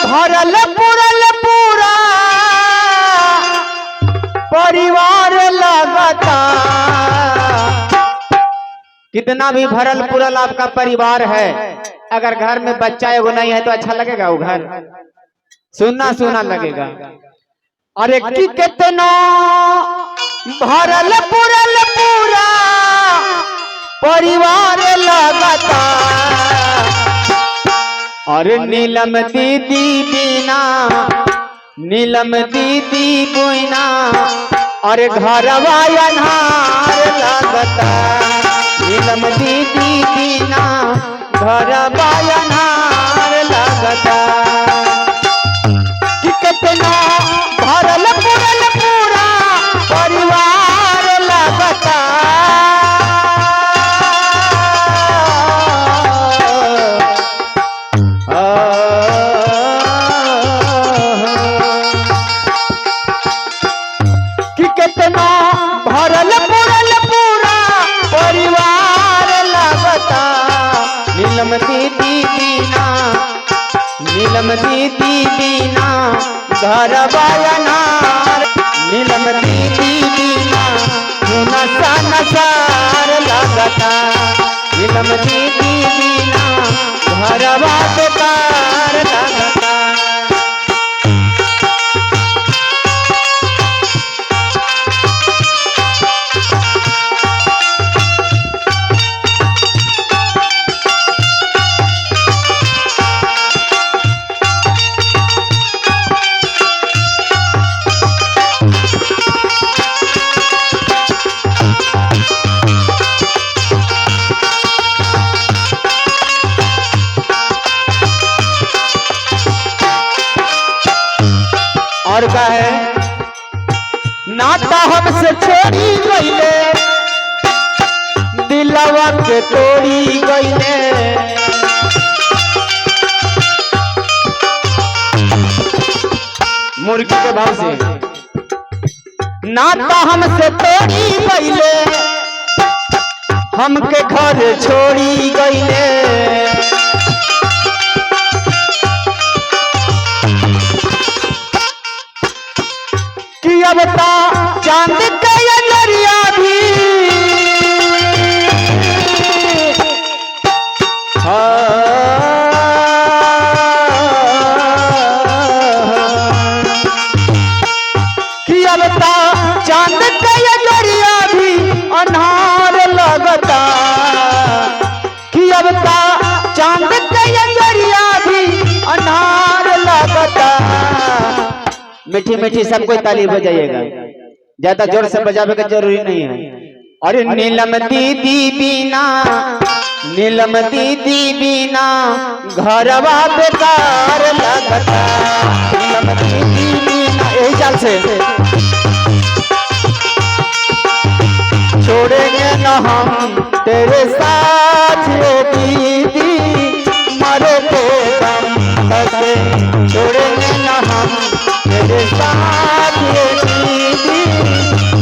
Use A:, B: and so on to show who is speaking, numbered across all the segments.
A: भरल पुरल पूरा परिवार लगता। कितना भी भरल पुरल आपका परिवार है, अगर घर में बच्चा एगो नहीं है तो अच्छा लगेगा? वो घर सुनना सुना लगेगा। अरे कि कितना भरल पुरल पूरा परिवार लगता। अरे नीलम दीदी बिना, नीलम दीदी बिना, अरे घरवा अन्हार लगता। नीलम दीदी बिना घरवा अन्हार लगता। कि कितना भरल पुरल पूरा परिवार लगता। कि कितना भरल पुरल पूरा परिवार लगता। नीलम दीदी बिना, नीलम दीदी बिना घरवा अन्हार। नीलम दीदी बिना सुनसा नसार लगता। नीलम दीदी बिना घरवा बेकार लगता। और का है नाता हमसे छोड़ी गईले, दिलवा के तोड़ी गईले। मुर्गी के भाव से नाता हमसे तोड़ी गईले, हमके घर छोड़ी गईले। कि अब ता चांद के नरिया भी कि अब ता चांद के नरिया भी अन्हार लगता। कि अब ता चांद के नरिया भी अन्हार लगता। मीठी मीठी सब कोई ताली बजाइएगा, ज्यादा जोर से बजावे का जरूरी नहीं है। अरे नीलम दीदी बिना, नीलम दीदी बिना घरवा बेकार लगता। नीलम दीदी बिना यही चाल से छोड़ेंगे न हम तेरे साथ ये दीदी, मरे के दम तक छोड़ेंगे न हम तेरे साथ ये दीदी,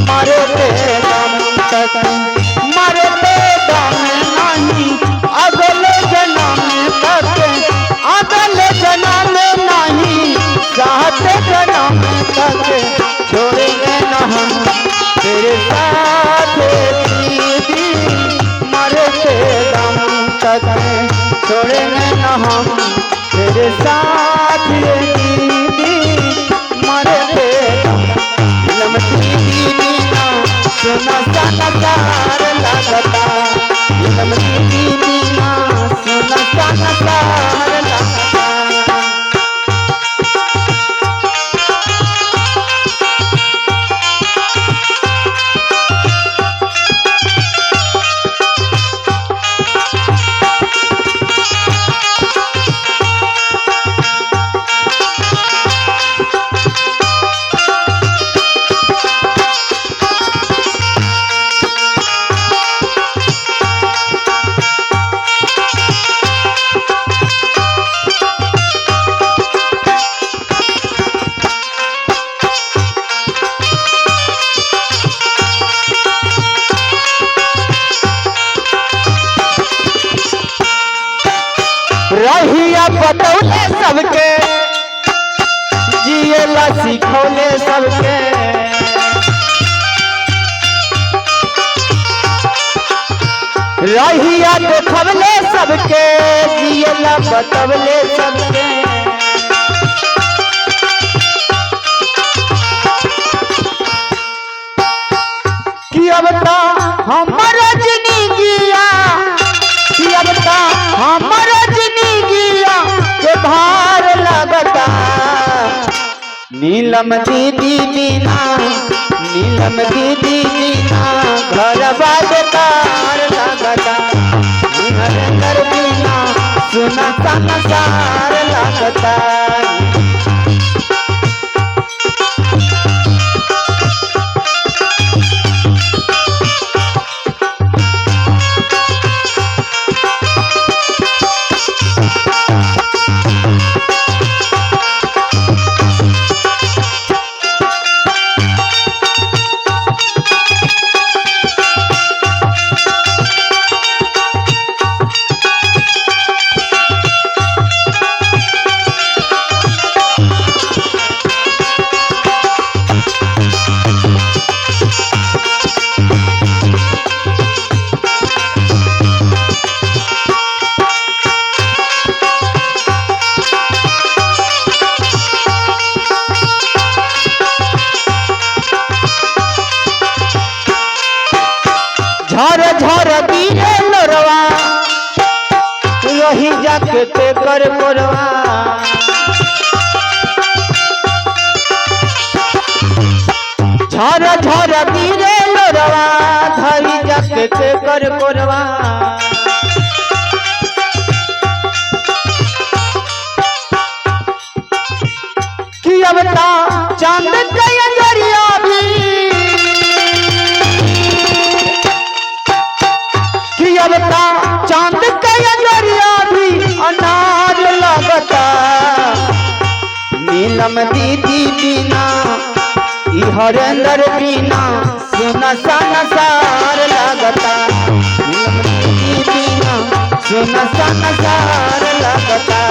A: मरते दम तक। मरते दम नहीं अगले जन्म तक, अगले जन्म नहीं चाहते जन्म तक। छोड़ेंगे न हम तेरे साथ ये दीदी, मरते दम तक। छोड़ेंगे न हम तेरे साथ ये दीदी, मरते नीलम दीदी बिना सुनसा नसार लगता। नीलम दीदी बिना सुनसा नसार लगता। रहिया बतौले सबके जियला सिखौले सबके रहिया देखवले सबके जियला बतवले सबके कि अब ता हमर जिंदगिया कि अब ता हमर जिंदगिया के भार लगता नीलम दीदी बिना नीलम दीदी बिना घर बेकार लगता हरेंद्र बिना सुना संसार लगता झर झर गिरे लोरवा रही जाके ते कर मोरवा झर झर गिरे लोरवा धरी जाके ते कर मोरवा कि अब ता चांद के अंजरिया भी अब ता चांद के अंजरिया भी अनार लगता नीलम दीदी बिना हरेंद्र बिना सुना संसार लगता नीलम दीदी बिना सुना संसार लगता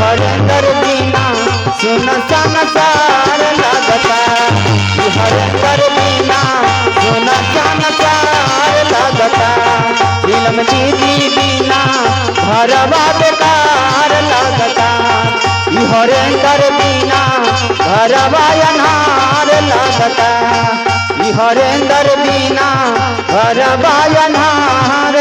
A: हरेंद्र बिना सुना संसार लगता हरेंद्र बिना सुना संसार लगता नीलम दीदी बिना घरवा बेकार लगता हरेंद्र बिना घरवा अनार लगता हरेंद्र बिना घरवा अनार